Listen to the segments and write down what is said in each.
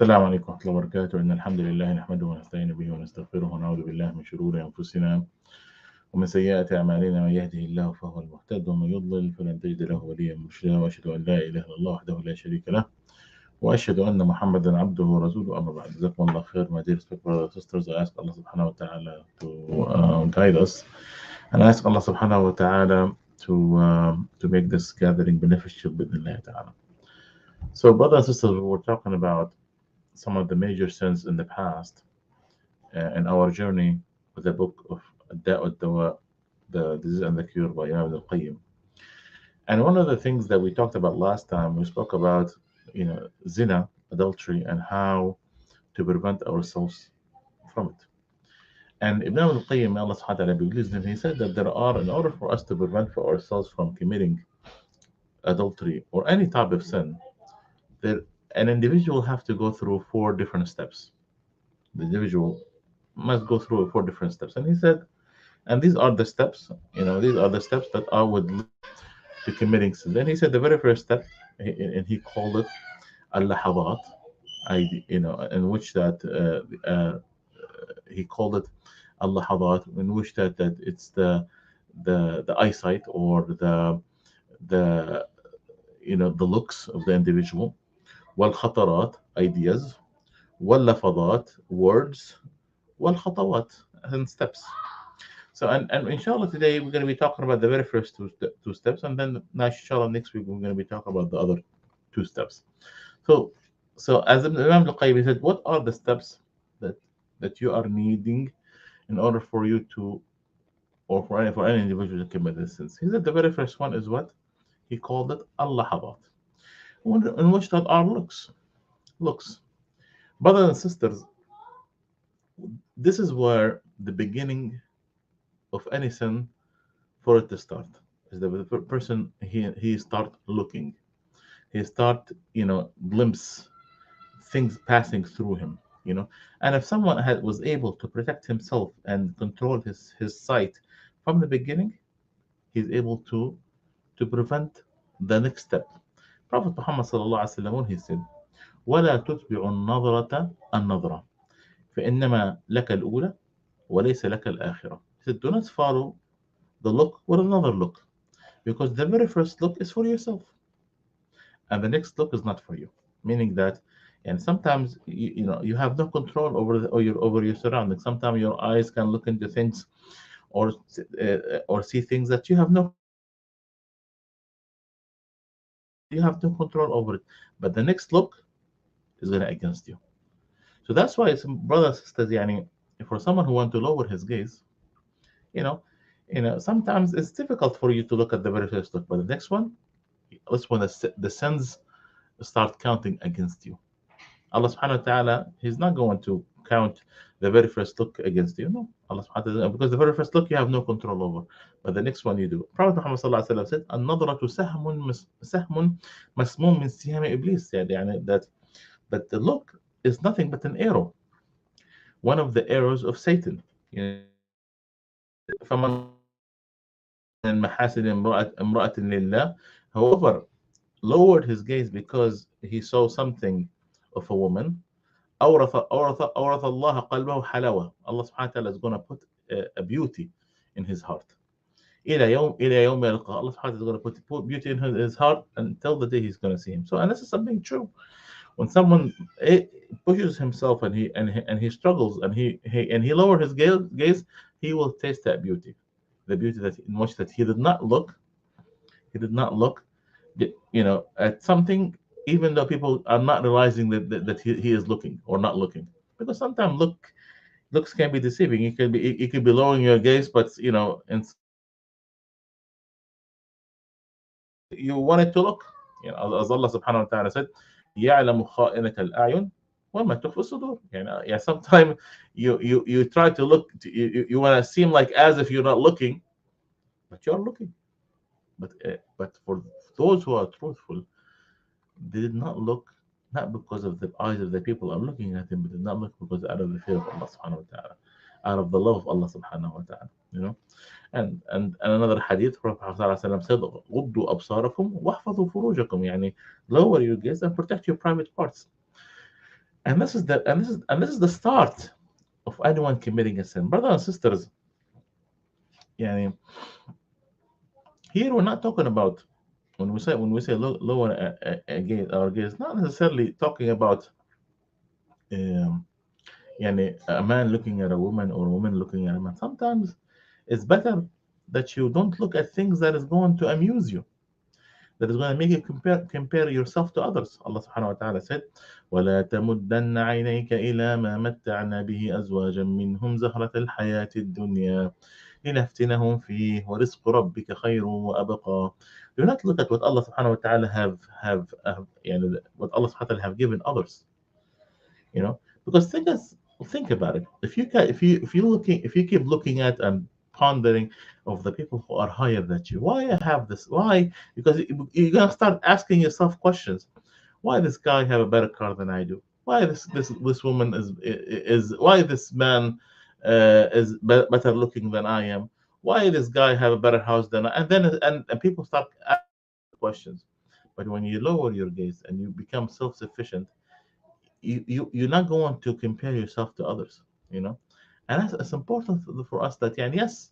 السلام عليكم ورحمة الله وبركاته. إن الحمد لله نحمده ونستعين به ونستغفره ونعوذ بالله من شرور أنفسنا ومن سيئات أعمالنا. من يهده الله فهو المهتد ومن يضلل فلن تجد له وليا مرشدا. وأشهد أن لا إله إلا الله وحده لا شريك له وأشهد أن محمدا عبده ورسوله. أما بعد, جزاكم الله خير, my dear brothers and sisters. I ask Allah subhanahu wa ta'ala to guide us, and I ask Allah subhanahu wa ta'ala to make this gathering beneficial بإذن ta'ala. So, brothers and sisters, we were talking about some of the major sins in the past in our journey with the book of Da'wat Dawa, the Disease and the Cure by Imam al-Qayyim. And one of the things that we talked about last time, we spoke about, zina, adultery, and how to prevent ourselves from it. And Ibn al-Qayyim, Allah subhanahu wa ta'ala be pleased with him, he said that in order for us to prevent for ourselves from committing adultery or any type of sin, that an individual have to go through 4 different steps. The individual must go through 4 different steps. And he said, and these are the steps, these are the steps that I would lead to committing sin. Then he said the very first step, and he called it al-lahadat, in which that he called it al-lahadat, in which that it's the eyesight or the the looks of the individual, wal-khatarat, ideas, wal-lafadat, words, wal-khatawat, and steps. So, and inshallah today we're going to be talking about the very first two steps, and then inshallah next week we're going to be talking about the other 2 steps. So as Imam al-Qayyim said, what are the steps that you are needing in order for you to, or for any individual to commit this sins? He said the very first one is what he called it al-lahadat, in which that are looks. Brothers and sisters, this is where the beginning of any sin for it to start is the person he start looking, he start glimpse things passing through him, and if someone was able to protect himself and control his sight from the beginning, he's able to prevent the next step. Prophet Muhammad sallallahu alaihi wasallam, he said, ولا تتبع النظرة النظرة فإنما لك الأولى وليس لك الآخرة. He said, do not follow the look with another look, because the very first look is for yourself and the next look is not for you. Meaning that, and sometimes you have no control over your surroundings. Sometimes your eyes can look into things or see things that you have no control over it, but the next look is going against you. So that's why some brothers and sisters, for someone who wants to lower his gaze, sometimes it's difficult for you to look at the very first look, but the next one, that's when the sins start counting against you. Allah subhanahu wa ta'ala, he's not going to count the very first look against you. No, Allah subhanahu wa ta'ala, because the very first look you have no control over, but the next one you do. Prophet Muhammad sallallahu alaihi wasallam said, "An-nadratu sahmun masmum min siham iblis." That the look is nothing but an arrow, one of the arrows of Satan. فمن محاسن امرأة لله, whoever lowered his gaze because he saw something of a woman, أورث الله قلبه حلاوة. Allah subhanahu wa ta'ala is going to put a beauty in his heart. إلى يوم يلقى. Allah subhanahu wa ta'ala is going to put beauty in his heart until the day he's going to see him. So, and this is something true. When someone pushes himself and he struggles and he lowers his gaze, he will taste that beauty, the beauty that in which that he did not look at something, even though people are not realizing that he is looking or not looking, because sometimes looks can be deceiving. It could be lowering your gaze, but and you want it to look, as Allah subhanahu wa ta'ala said, يعلم خائنة الأعين وما تخفي الصدور. Sometimes you try to look, you want to seem like as if you're not looking, but you're looking. But for those who are truthful, they did not look, not because of the eyes of the people are looking at him, but did not look because out of the fear of Allah subhanahu wa ta'ala, out of the love of Allah subhanahu wa ta'ala. And another hadith, Prophet ﷺ said, غضوا أبصاركم واحفظوا فروجكم, lower your gaze and protect your private parts. And this is the start of anyone committing a sin. Brothers and sisters, yani, here we're not talking about when we say lower gaze, our gaze, not necessarily talking about um, yani, a man looking at a woman or a woman looking at a man. Sometimes it's better that you don't look at things that is going to amuse you, that is going to make you compare yourself to others. Allah subhanahu wa ta'ala said, وَلَا تَمُدَّنَّ عَيْنَيْكَ إِلَى مَا مَتَّعْنَا بِهِ أَزْوَاجًا مِّنْهُمْ زَهْرَةَ الْحَيَاةِ الدُّنْيا لِنَفْتِنَهُمْ فِيهِ وَرِزْقُ رَبِّكَ خَيْرٌ وَأَبْقَى. Do not look at what Allah subhanahu wa ta'ala have يعني, what Allah subhanahu wa ta'ala have given others. You know, because think about it. If you can, if you keep looking at and pondering of the people who are higher than you, why I have this? Why? Because you're gonna start asking yourself questions. Why this guy have a better car than I do? Why this woman is why this man is better looking than I am? Why this guy have a better house than I? And then and people start asking questions. But when you lower your gaze and you become self-sufficient, you're not going to compare yourself to others, you know. And that's important for us, that, yeah, yes,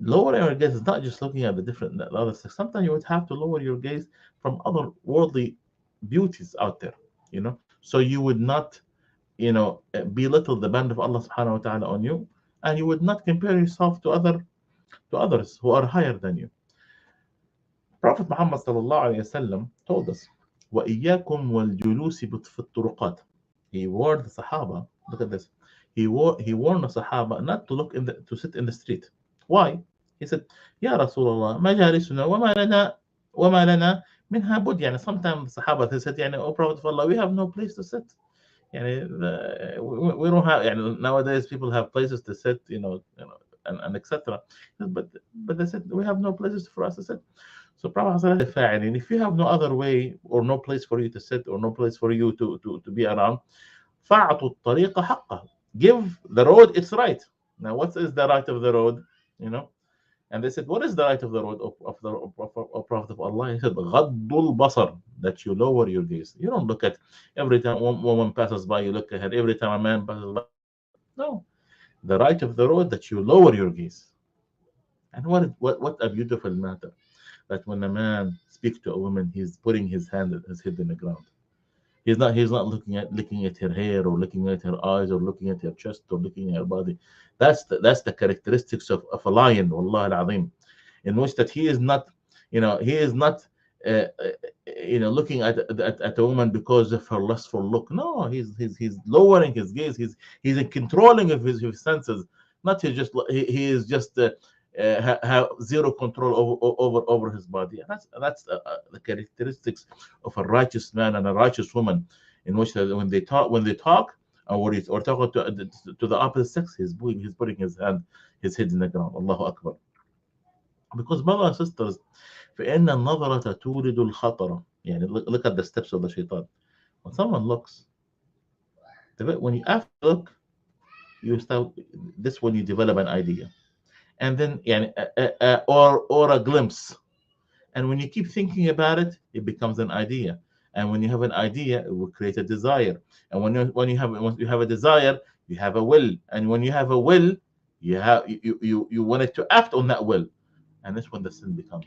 lower your gaze is not just looking at the other sex. Sometimes you would have to lower your gaze from other worldly beauties out there, you know, so you would not, you know, belittle the band of Allah subhanahu wa ta'ala on you, and you would not compare yourself to others who are higher than you. Prophet Muhammad sallallahu alayhi wasallam told us, وَإِيَّاكُمْ وَالْجُلُوسِ فِي الطُّرُقَاتِ. He warned the Sahaba. Look at this. He warned the Sahaba not to to sit in the street. Why? He said, "Ya Rasulullah, مجالسنا وما لنا منها بد." يعني sometimes the Sahaba they said, يعني, "Oh Prophet of Allah, we have no place to sit." يعني, we don't have. يعني, nowadays people have places to sit, and etc. But they said we have no places for us to sit. So Prophet said, and if you have no other way or no place for you to sit or no place for you to be around, فَأَعْطُوا الطَّرِيقَ حَقَّهُ. Give the road its right. Now, what is the right of the road? You know? And they said, what is the right of the road of Prophet of Allah? He said, غَضُّ الْبَصَرِ, that you lower your gaze. You don't look at every time one woman passes by, you look at her. Every time a man passes by. No. The right of the road, that you lower your gaze. And what a beautiful matter, that when a man speaks to a woman, he's putting his head in the ground. He's not looking at her hair or looking at her eyes or looking at her chest or looking at her body. That's the characteristics of a lion, wallah al-azim, in which that he is not looking at a woman because of her lustful look. No, he's lowering his gaze. He's in controlling of his senses. Not he is just have zero control over his body. And that's the characteristics of a righteous man and a righteous woman, in which when they talk or talking to the opposite sex, he's putting his head in the ground. Allahu Akbar. Because brothers and sisters, فإن النظرة تولد الخطر. يعني look at the steps of the shaitan. When someone looks, when you after look, you start this when you develop an idea, and then يعني, or a glimpse, and when you keep thinking about it, it becomes an idea, and when you have an idea, it will create a desire, and once you have a desire, you have a will, and when you have a will, you want it to act on that will, and that's when the sin becomes.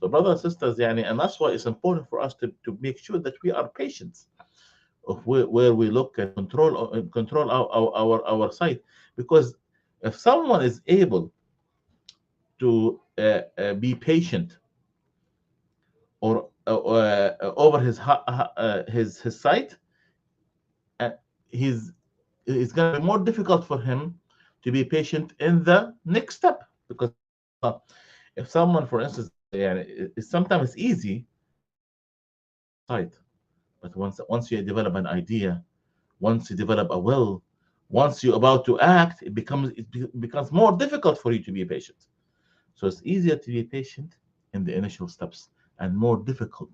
So, brothers and sisters, yani, and that's why it's important for us to make sure that we are patient of where we look and control our sight. Because if someone is able to be patient or over his sight, uh, he's it's going to be more difficult for him to be patient in the next step. Because if someone, for instance, sometimes it's easy sight. But once you develop an idea, once you develop a will, once you're about to act, it becomes more difficult for you to be patient. So it's easier to be patient in the initial steps and more difficult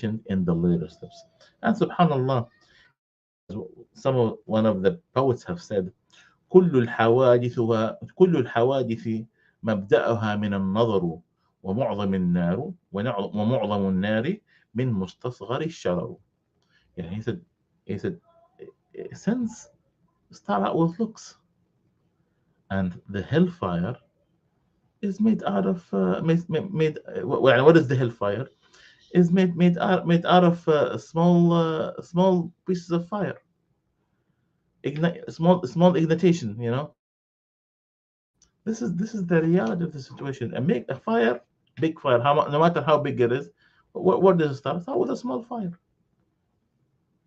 in the later steps. And subhanallah, one of the poets have said, كل الحوادث مبدأها من النظر ومعظم النار من مستصغر الشرر. Yeah, he said He said, sins start out with looks, and the hellfire is made out of well, what is the hellfire? Is made out of small pieces of fire, small ignition. This is the reality of the situation. And make a fire, big fire, no matter how big it is, what does it start? It starts with a small fire,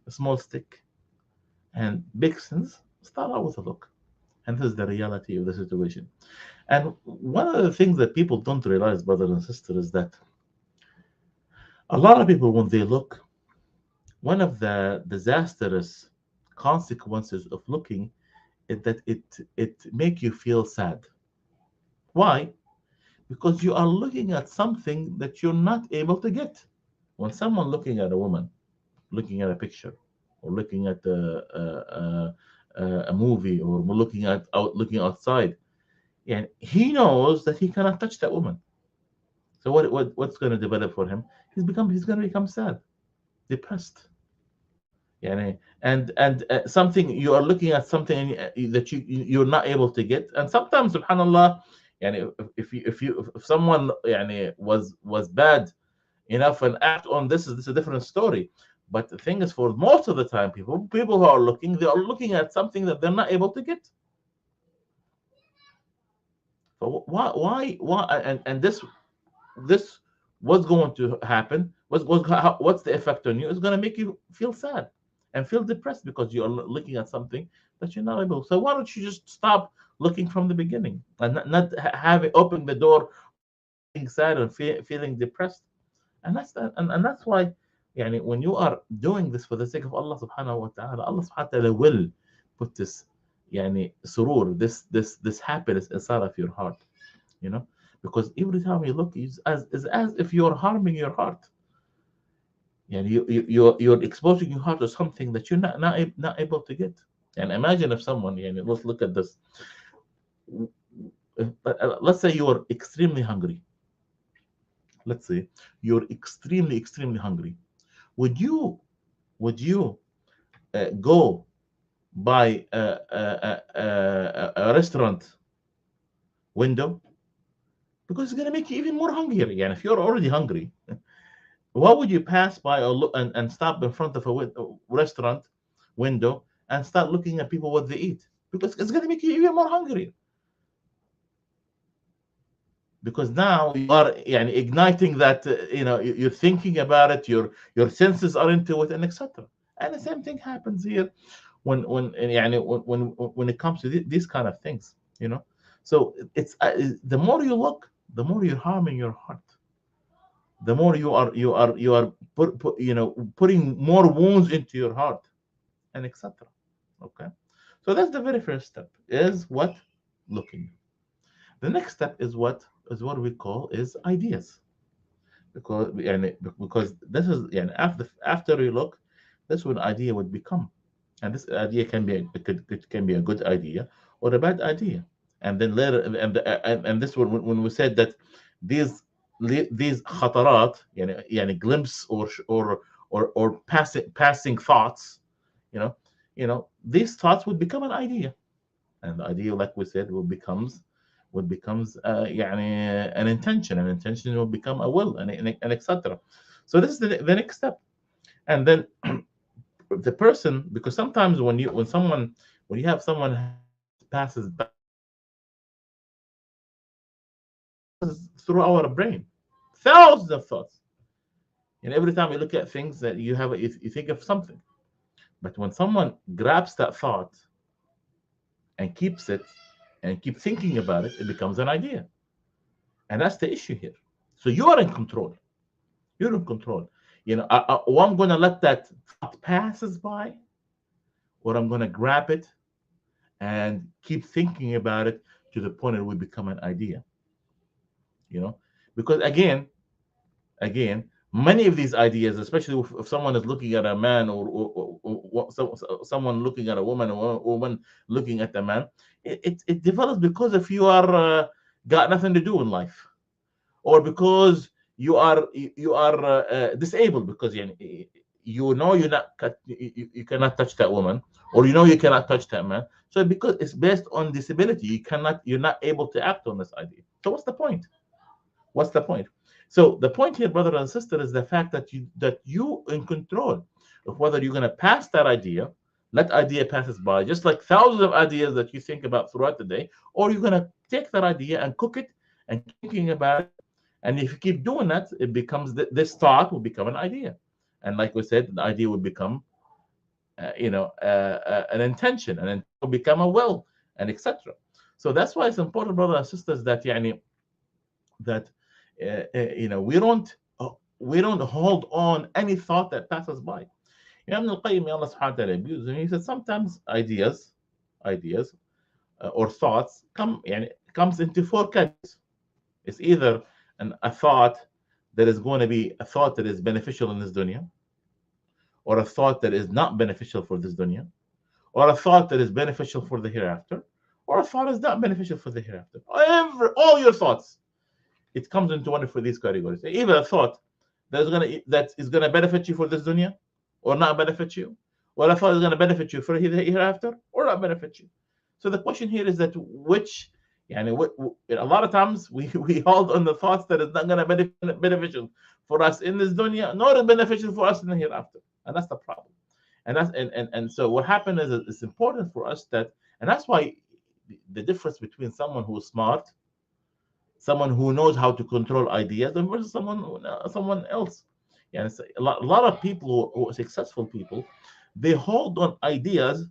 a small stick. And big sins start out with a look. And this is the reality of the situation. And one of the things that people don't realize, brothers and sisters, is that a lot of people, when they look, one of the disastrous consequences of looking is that it make you feel sad. Why? Because you are looking at something that you're not able to get. When someone looking at a woman, looking at a picture, or looking at a movie, or looking outside, and he knows that he cannot touch that woman. So what's going to develop for him? He's going to become sad, depressed. And something, you are looking at something that you're not able to get. And sometimes, subhanallah, if someone was bad enough and act on this is a different story. But the thing is, for most of the time, people who are looking, they are looking at something that they're not able to get. So why and this what's going to happen? What's the effect on you? It's going to make you feel sad and feel depressed because you are looking at something that you're not able. So why don't you just stop looking from the beginning and not having open the door, being sad and feeling depressed? And that's why, when you are doing this for the sake of Allah subhanahu wa ta'ala, Allah subhanahu wa ta'ala will put this surur, this happiness inside of your heart, you know because every time you look, is as if you're harming your heart. You're exposing your heart to something that you're not able to get. And imagine if someone, let's look at this. Let's say you are extremely hungry. Let's say you're extremely hungry. Would you go by a restaurant window? Because it's going to make you even more hungry. If you're already hungry, why would you pass by or look and stop in front of a restaurant window and start looking at people what they eat? Because it's going to make you even more hungry. Because now you are igniting that, you're thinking about it, your senses are into it, and etc. And the same thing happens here when it comes to these kind of things. So it's the more you look, the more you're harming your heart, the more you are putting more wounds into your heart, and etc. Okay, so that's the very first step, is what? Looking. The next step is what we call is ideas. Because this is, after you look, this one idea would become. And this idea can be a good idea or a bad idea. And then later, and this one, when we said that these these khatarat, glimpse or passing thoughts, these thoughts would become an idea. And the idea, like we said, would becomes an intention. An intention will become a will, and etc. So this is the next step. And then the person, because sometimes when you have someone passes by through our brain, thousands of thoughts, and every time you look at things that you think of something. But when someone grabs that thought and keeps it and keep thinking about it, it becomes an idea. And that's the issue here. So you are in control. You're in control. Or I'm going to let that thought passes by, or I'm going to grab it and keep thinking about it to the point it will become an idea. Because again, many of these ideas, especially if someone is looking at a man, or someone looking at a woman, or a woman looking at a man, it develops because if you are got nothing to do in life, or because you are disabled, because you know you cannot touch that woman, or you know you cannot touch that man. So because it's based on disability, you're not able to act on this idea. So what's the point? What's the point? So the point here, brother and sister, is the fact that you in control of whether you're going to pass that idea, let idea passes by, just like thousands of ideas that you think about throughout the day, or you're going to take that idea and cook it and keep thinking about it. And if you keep doing that, it becomes this thought will become an idea, and like we said, the idea will become an intention, and then will become a will, and etc. So that's why it's important, brothers and sisters, that that we don't hold on any thought that passes by. Ibn al-Qayyim, Allah subhanahu wa ta'ala abused him. He said sometimes ideas or thoughts comes into four categories. It's either a thought that is going to be a thought that is beneficial in this dunya, or a thought that is not beneficial for this dunya, or a thought that is beneficial for the hereafter, or a thought that is not beneficial for the hereafter. All your thoughts, it comes into one of these categories. Either a thought that is gonna benefit you for this dunya, or not benefit you, or a thought is gonna benefit you for the hereafter, or not benefit you. So the question here is that which, a lot of times we hold on the thoughts that is not gonna be beneficial for us in this dunya, nor is beneficial for us in the hereafter, and that's the problem. And so what happened is it's important for us and that's why the difference between someone who is smart, someone who knows how to control ideas, and versus someone else. It's a lot of people who are successful people, they hold on ideas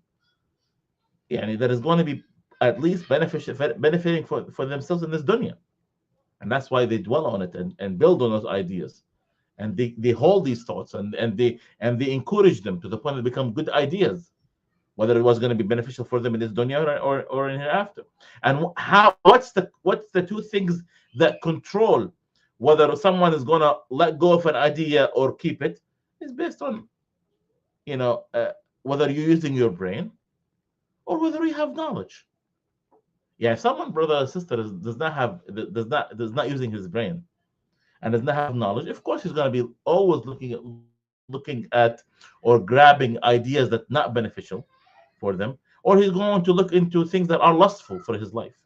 that is going to be at least benefiting for themselves in this dunya, and that's why they dwell on it and build on those ideas, and they hold these thoughts, and they encourage them to the point that they become good ideas, whether it was going to be beneficial for them in this dunya or in hereafter. And what's the two things that control whether someone is going to let go of an idea or keep it, is based on whether you're using your brain or whether you have knowledge. If someone, brother or sister, does not using his brain and does not have knowledge, of course he's going to be always looking at or grabbing ideas that not beneficial for them, or he's going to look into things that are lustful for his life.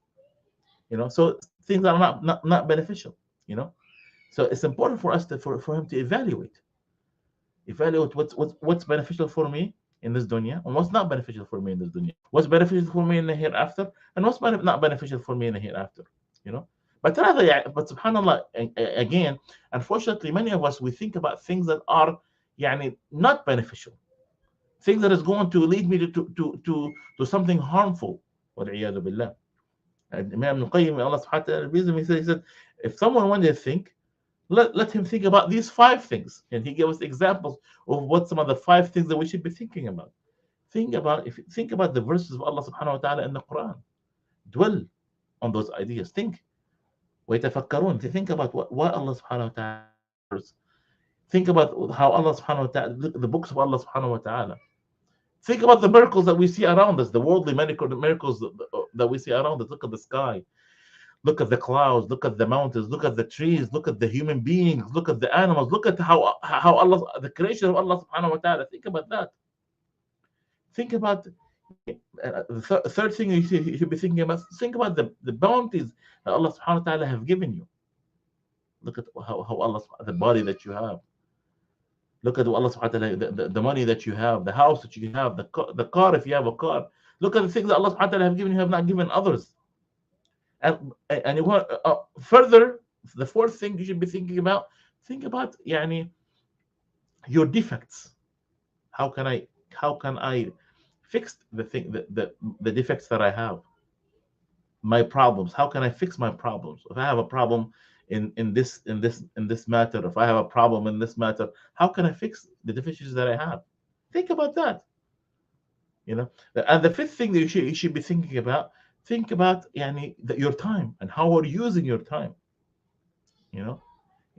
So things that are not beneficial. So it's important for us for him to evaluate what's beneficial for me in this dunya, and what's not beneficial for me in this dunya. What's beneficial for me in the hereafter, and what's not beneficial for me in the hereafter. But subhanallah, again, unfortunately, many of us, we think about things that are not beneficial, things that is going to lead me to something harmful. وَالْعِيَاذُ بِاللَّهِ. And Imam al-Qayyim, Allah subhanahu wa ta'ala, he said, if someone wanted to think, let him think about these 5 things. And he gave us examples of what some of the 5 things that we should be thinking about. Think about the verses of Allah subhanahu wa ta'ala in the Quran. Dwell on those ideas. Think. وَيَتَفَكَّرُونَ. Think about what Allah subhanahu wa ta'ala says. Think about how Allah subhanahu wa ta'ala, the books of Allah subhanahu wa ta'ala. Think about the miracles that we see around us, the worldly miracles that we see around us. Look at the sky. Look at the clouds, look at the mountains, look at the trees, look at the human beings, look at the animals, look at how Allah, the creation of Allah subhanahu wa ta'ala. Think about that. Think about the third thing you should be thinking about. Think about the bounties that Allah subhanahu wa ta'ala have given you. Look at how Allah, the body that you have. Look at Allah subhanahu wa ta'ala, the money that you have, the house that you have, the car if you have a car. Look at the things that Allah subhanahu wa ta'ala have given you, have not given others. And you want further, the fourth thing you should be thinking about, think about your defects. How can I fix the defects that I have? My problems. How can I fix my problems? If I have a problem in this matter, if I have a problem in this matter, how can I fix the deficiencies that I have? Think about that. And the fifth thing that you should be thinking about, think about your time and how are you using your time. Imam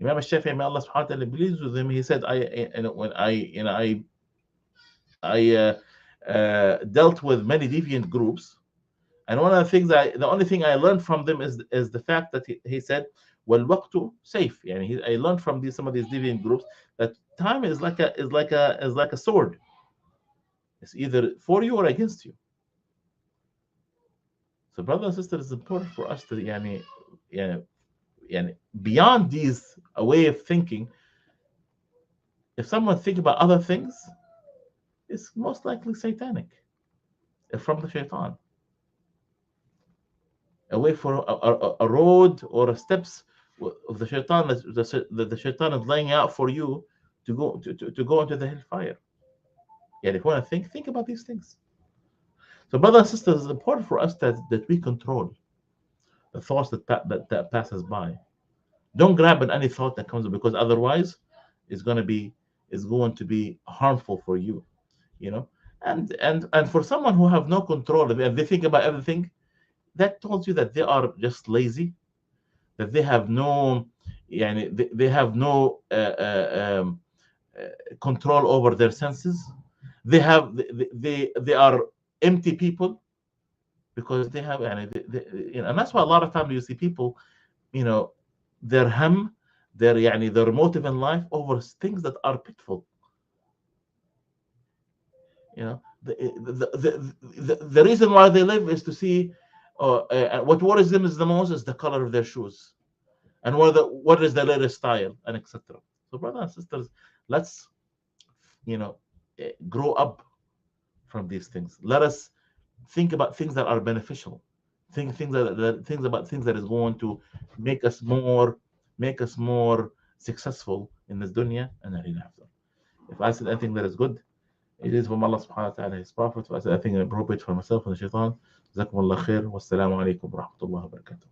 al-Shafi'i, may Allah subhanahu wa ta'ala pleased with him, he said, when I dealt with many deviant groups, and one of the things the only thing I learned from them is the fact that he said, والوقت safe. يعني I learned from some of these deviant groups that time is like a sword. It's either for you or against you. So brothers and sisters, it's important for us to beyond these a way of thinking. If someone think about other things, it's most likely satanic, from the shaitan. A way for a road or a steps of the shaitan that the shaitan is laying out for you to go into the hellfire. If you want to think about these things. So brothers and sisters, it's important for us that we control the thoughts that passes by. Don't grab at any thought that comes up, because otherwise it's going to be harmful for you. And for someone who have no control, if they think about everything, that tells you that they are just lazy, that they have no they have no control over their senses. They are empty people, because they have and that's why a lot of times you see people, their their motive in life over things that are pitiful. The reason why they live is to see, what worries them is the most is the color of their shoes, and what is the latest style, and etc. So brothers and sisters, let's grow up from these things. Let us think about things that are beneficial. Things about things that is going to make us more successful in this dunya and hereafter. If I said anything that is good, it is from Allah subhanahu wa ta'ala, His Prophet. If I said anything inappropriate for myself and the shaitan, jazakum Allah khair. Wassalamu alaikum wa rahmatullahi wa barakatuh.